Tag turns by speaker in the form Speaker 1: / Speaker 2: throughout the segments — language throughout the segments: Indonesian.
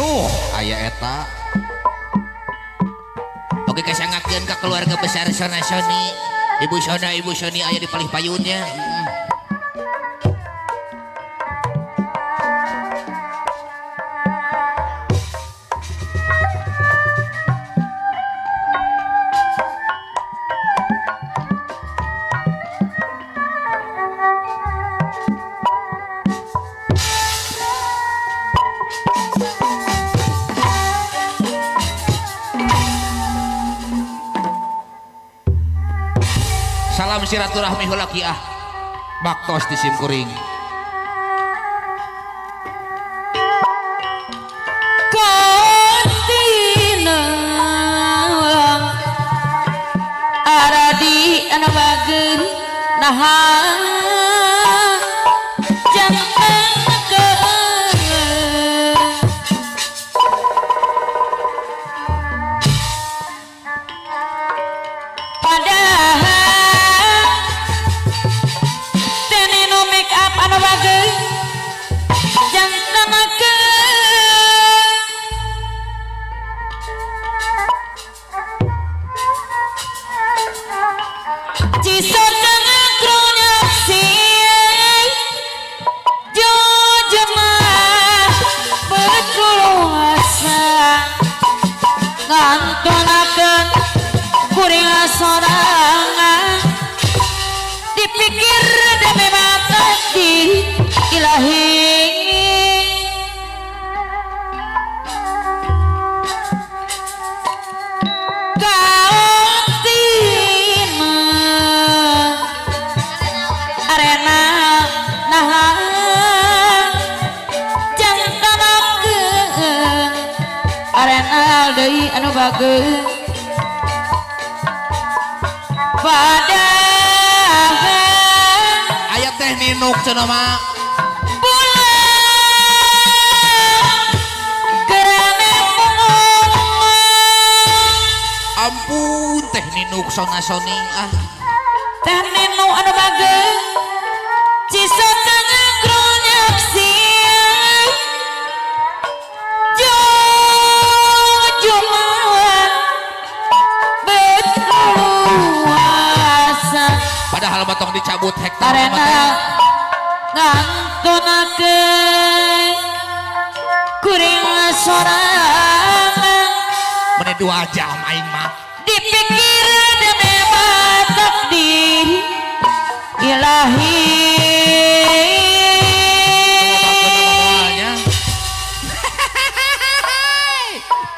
Speaker 1: tuh aya eta. Oke kasangakeun ka keluarga besar Sona Sony. Ibu Sony aya di palih payunnya. Salam silaturahmi heula kiah baktos di simkuring.
Speaker 2: Kantina aradi anu bageun naha jangan ke sorangan dipikir demi mata diri ilahi kaotina arena naha jantanakeun arena deui anu bageun
Speaker 1: ayat teh ninuk cenah mah ampun teh ninuk Sona Sony
Speaker 2: teh ninuk anu bageun cisotana kronyap siang jujuman
Speaker 1: padahal batong dicabut hektar
Speaker 2: arena ngantunakeun kuring sorangan
Speaker 1: meneh 2 jam aing mah
Speaker 2: dipikir demi takdir ilahi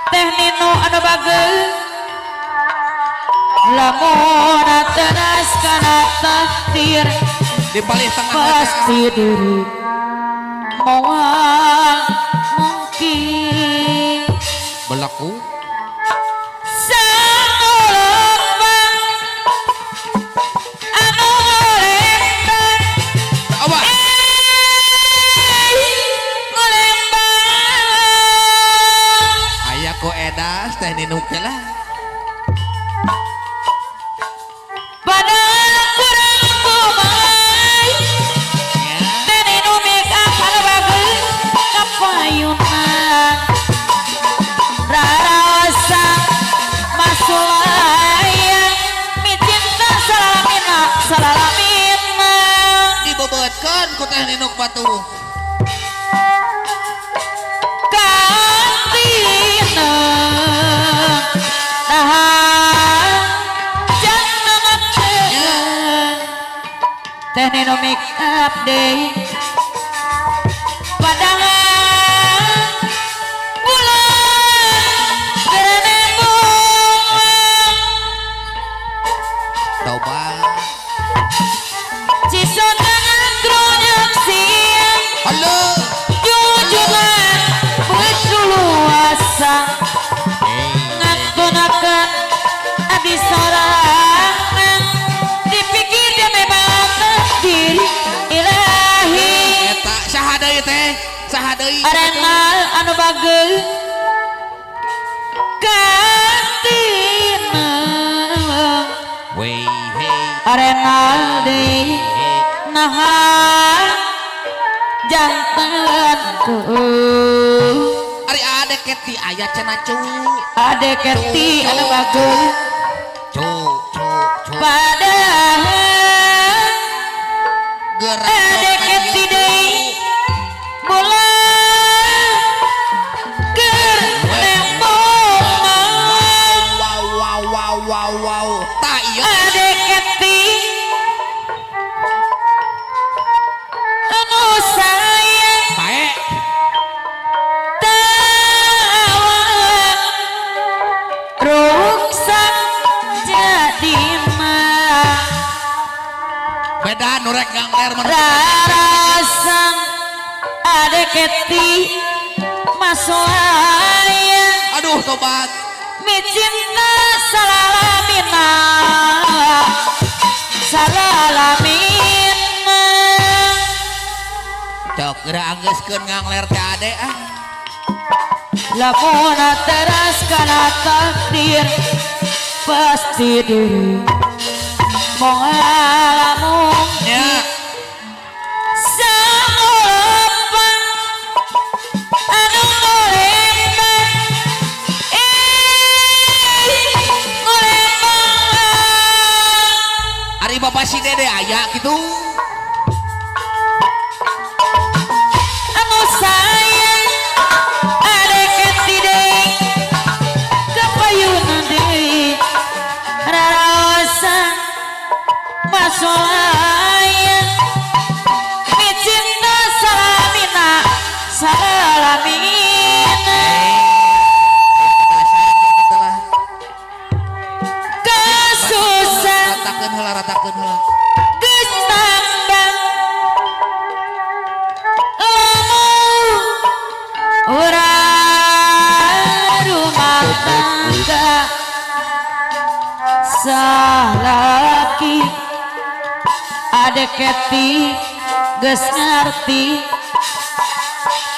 Speaker 2: teh ninu anu bageun lamun teras kana takdir
Speaker 1: di palih tengah
Speaker 2: pasti diri moal mungkin
Speaker 1: berlaku
Speaker 2: saolobang anu ngolembang
Speaker 1: awas
Speaker 2: ngolembang
Speaker 1: aya ku edas teh ninuk teh lah dibobotkeun ku teh ninuk batu
Speaker 2: kantina naha jannamakeun teh ninu make up deui padangan bulan berenembung
Speaker 1: tobat
Speaker 2: cisotana kronyap siang
Speaker 1: halo
Speaker 2: jujuman berluasa ngantunakeun abdi sorangan dipikir demi mata diri ilahi
Speaker 1: eta saha deui teh saha deui
Speaker 2: arenal anu bageun kantina
Speaker 1: wey hey
Speaker 2: arenal deui naha jantanku
Speaker 1: ari adek keti aya cenah cu
Speaker 2: Ade keti anu bagus
Speaker 1: cu
Speaker 2: padahal
Speaker 1: gerak
Speaker 2: ade keti deui bulan keur nembong
Speaker 1: wow tak iya
Speaker 2: ade keti anu sayang
Speaker 1: baik
Speaker 2: tawa ruksak jadi mah
Speaker 1: beda nurek gangler
Speaker 2: rarasan ade keti masuaya
Speaker 1: aduh tobat
Speaker 2: micinta salalamina salalamina
Speaker 1: cok gerak anggeuskeun ngangler teh ade ah
Speaker 2: lamun teras kana takdir pasti diri moal lamun
Speaker 1: nya
Speaker 2: saopan anu ngolembang ngolembang
Speaker 1: ari bapak si dede aya gitu
Speaker 2: anu sayang ade keti deui kapayuna deui raraosan masolaya micinta salamina salamina kasusan
Speaker 1: ratakeun heula
Speaker 2: geus tambah lamun urang rumah tangga salaki ade keti geus ngarti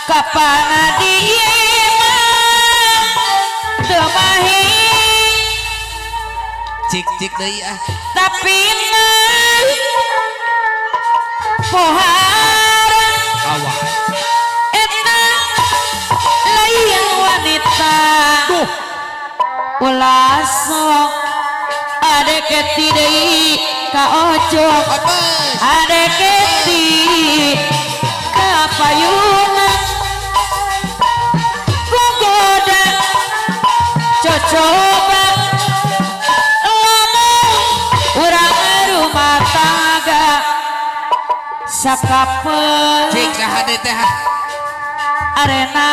Speaker 2: kapan dieu mah teu mahing
Speaker 1: cik deui ah
Speaker 2: tapi mah pohara
Speaker 1: awas
Speaker 2: eta lain wanita ulah sok ade keti deui ka ojok
Speaker 1: apes
Speaker 2: ade keti ka payungan gogoda cocoba lamun urang rumah tangga sakapeung
Speaker 1: cik sahade teh
Speaker 2: arena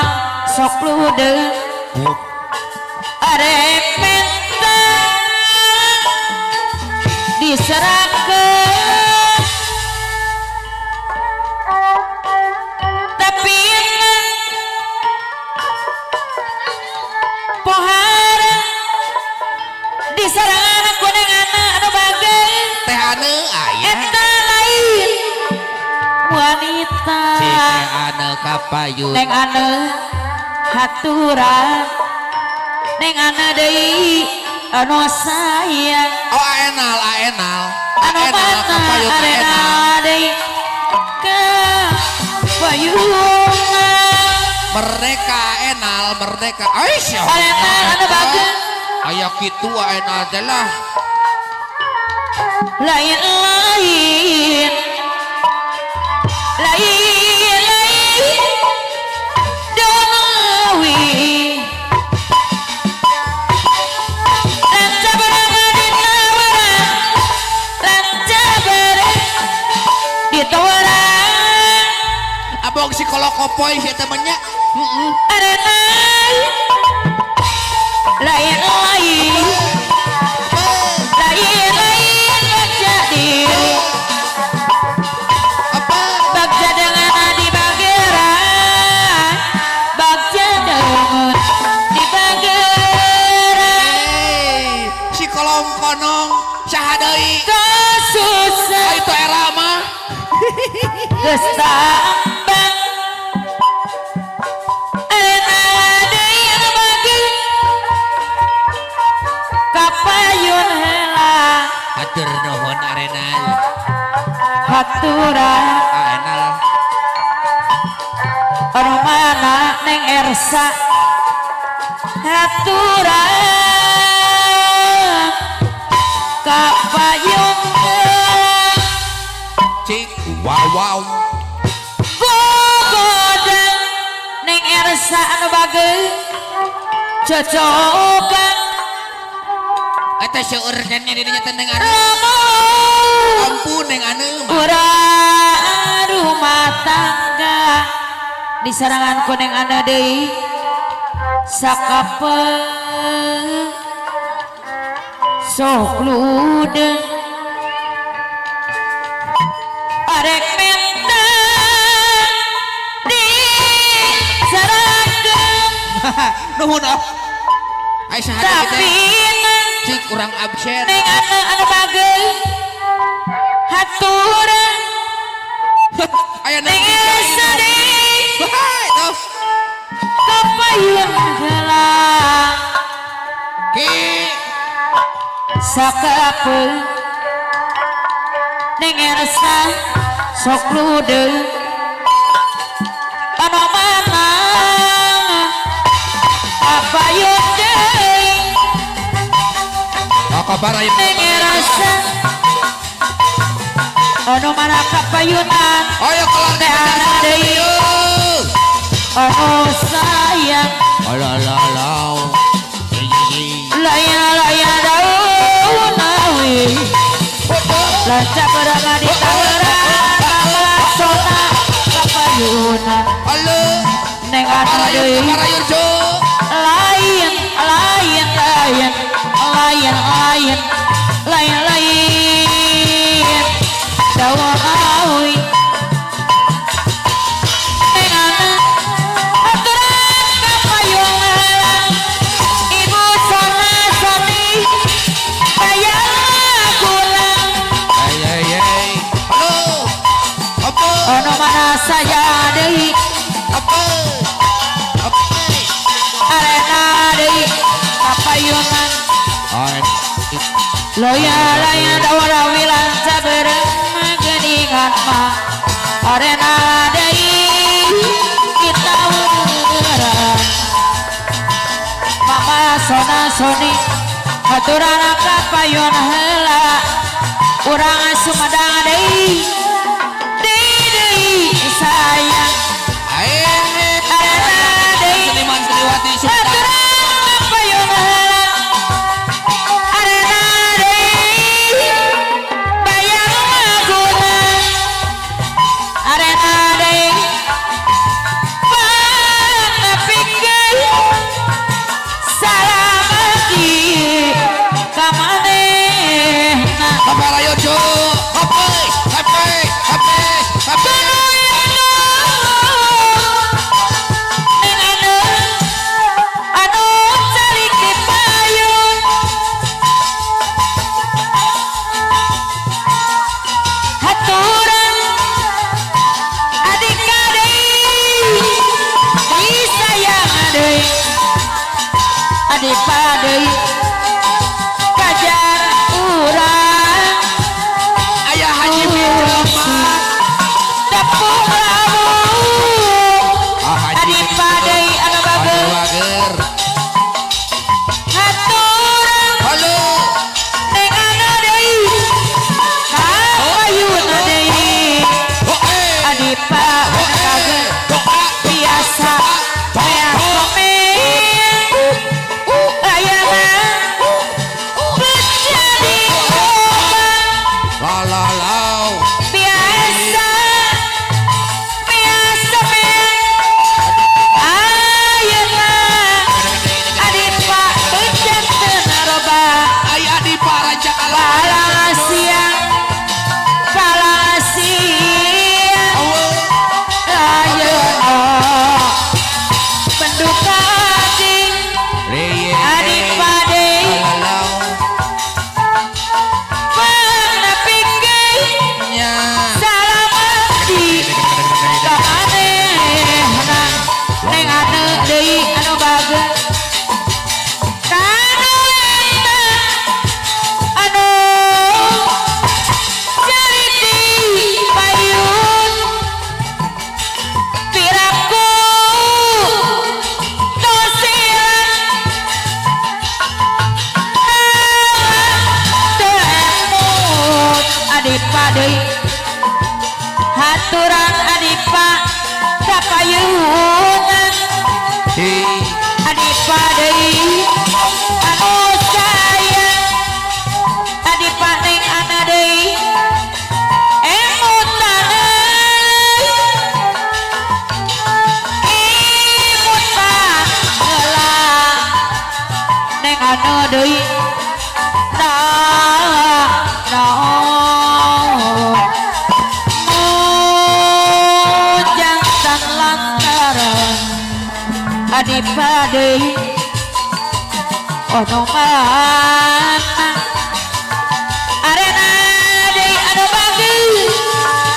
Speaker 2: sok ludeung arek mentang diserahkeun tapi pohara diserang kuningana anu bageus
Speaker 1: teh ane aya
Speaker 2: eta lain wanita
Speaker 1: cik teh ane kapayun
Speaker 2: neng ane haturan neng ane deui anu sayang
Speaker 1: oh aenal
Speaker 2: anu mana
Speaker 1: kapayun aenal
Speaker 2: arena deui ka payungan
Speaker 1: merdeka enal merdeka aisyah
Speaker 2: arena anu bageus
Speaker 1: aya kitu enal teh lah
Speaker 2: lain donawi lanca barang ditawaran
Speaker 1: abang si kolokopoy si temennya
Speaker 2: arena lain jadi
Speaker 1: apa
Speaker 2: bagja dengan di bageran bagja dengan di bageran
Speaker 1: si kolong konong sahadai
Speaker 2: kesusah
Speaker 1: itu era mah
Speaker 2: geus tambang arena deui anu bagi kapayun heula
Speaker 1: hatur nuhun arenal
Speaker 2: haturan
Speaker 1: arenal
Speaker 2: anu mana neng Ersa haturan kapayung heula
Speaker 1: cik wow
Speaker 2: bobodan ning Ersa anu bageus cocokan
Speaker 1: eta seueur kennya di dinya teh neng anu
Speaker 2: lamun
Speaker 1: ampun neng anu
Speaker 2: urang rumah tangga disarangan ku neng anu deui sakapeung sok ludeng arek mentang di saragem
Speaker 1: nuhun ah ai saha
Speaker 2: tapi
Speaker 1: cik kurang absen
Speaker 2: neng anu bageus haturan
Speaker 1: aya
Speaker 2: neng
Speaker 1: neng
Speaker 2: sedih
Speaker 1: hai tuh
Speaker 2: kapayun heula
Speaker 1: ki
Speaker 2: sakapeung ning Ersa sok ludeung anu manang kapayun deui
Speaker 1: kabar ayeuna
Speaker 2: ning Ersa anu manang kapayunan
Speaker 1: ayo kelar
Speaker 2: teh ana deui anu sayang
Speaker 1: alalau
Speaker 2: laya daun awi lancak berangga di tangerang sona kapayunan
Speaker 1: halo
Speaker 2: neng anu deui
Speaker 1: parayun jo
Speaker 2: lain daun awi neng anu aturan kapayunan ibu sona soni bayang kulang
Speaker 1: ay halo apa
Speaker 2: ono mana saja deui
Speaker 1: apa
Speaker 2: arena deui kapayunan loya dawara wilan sabereng geningan mah arena deui kita urang mama sona soni aturan kapayun heula urang sumedang deui deui sayang arena deui
Speaker 1: seniman seniwati suka kaparayo jo apa
Speaker 2: deui haturan adipa kapayunan adipa deui anu sayang adipa neng ana deui emutan imutan heula neng ana deui adipade ono mana arena deui anu bagus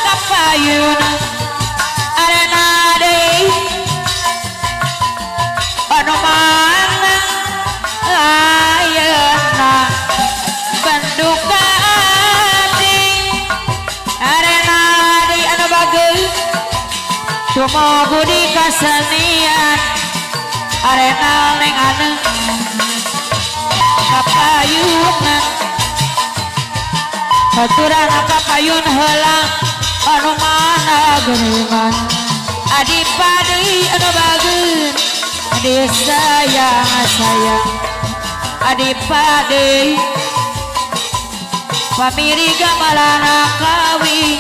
Speaker 2: kapayuna arena deui ono mana ayeuna benduka ati arena deui anu bagus cuma budi kasenian arena neng anu kapayuna haturan kapayun heula anu mana geuningan adipa deui anu bageun adi sayang adipa deui pamiri gamalana kawi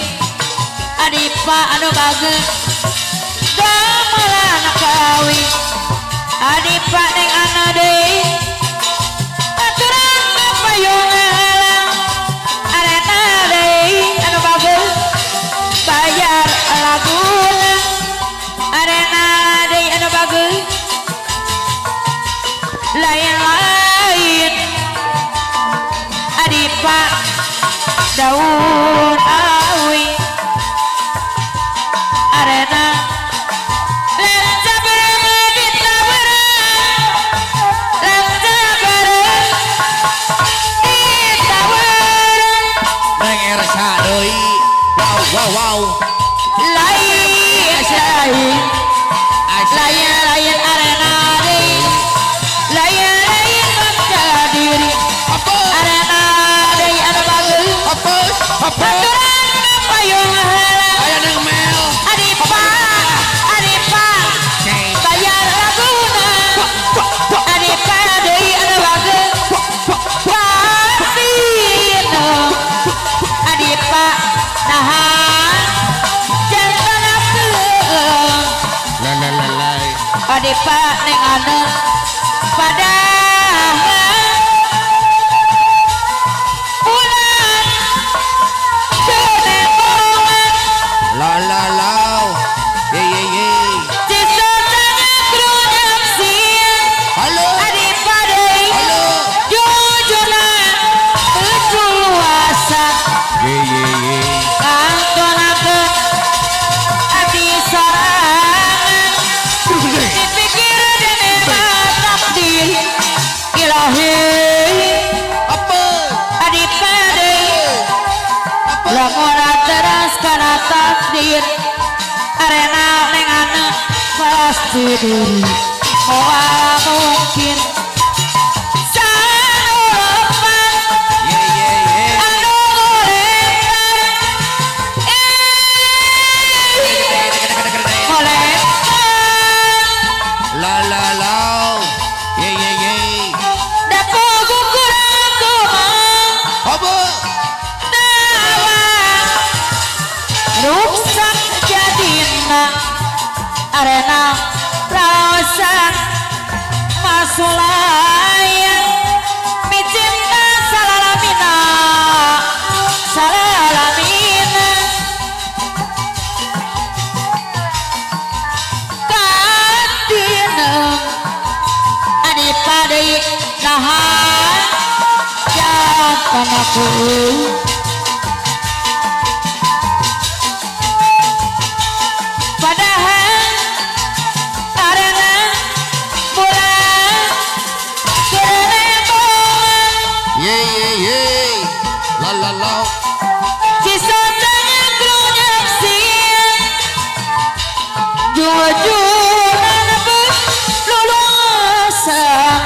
Speaker 2: adipa anu bageun gamalana kawi adipa neng ana deui aturan kapayun heula arena deui anu bagus bayar laguna arena deui anu bagus lain-lain adipa daun awi arena
Speaker 1: wow
Speaker 2: lain arena deui lain bangsa diri arena deui anu bagus aturan kapayun heula
Speaker 1: aya nang mel
Speaker 2: adipa bayar laguna adipa deui anu bagus kasino adipa naha adipa neng anu padahal ulan cenemongan
Speaker 1: law ye
Speaker 2: cisotanya krunyam siang
Speaker 1: halo
Speaker 2: adipa deui
Speaker 1: halo
Speaker 2: jujuran luasa
Speaker 1: ye
Speaker 2: kangkonakeun adi sorangan dipikir dene takdir ilahi
Speaker 1: apa
Speaker 2: adipa deui lamun teras kana takdir arena neng anu pasti diri moal mungkin sanulepan
Speaker 1: ye
Speaker 2: anu ngolekan
Speaker 1: law ye
Speaker 2: dapogu kurang kumang
Speaker 1: apa
Speaker 2: dawa rusak jadina arena raosan masulayang micinta salalamina katina adipa deui naha jangan aku padahal arena bulan keremongan
Speaker 1: ye law
Speaker 2: cisotanya krunyam siang jujuran lulusan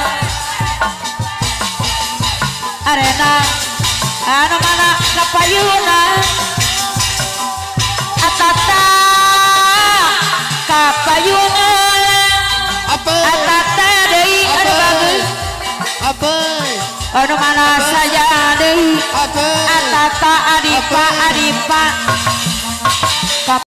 Speaker 2: arena anu mana kapayuna atata kapayuna
Speaker 1: apa
Speaker 2: atata deui anu bagus
Speaker 1: apa
Speaker 2: anu mana saja deui
Speaker 1: apa
Speaker 2: atata adipa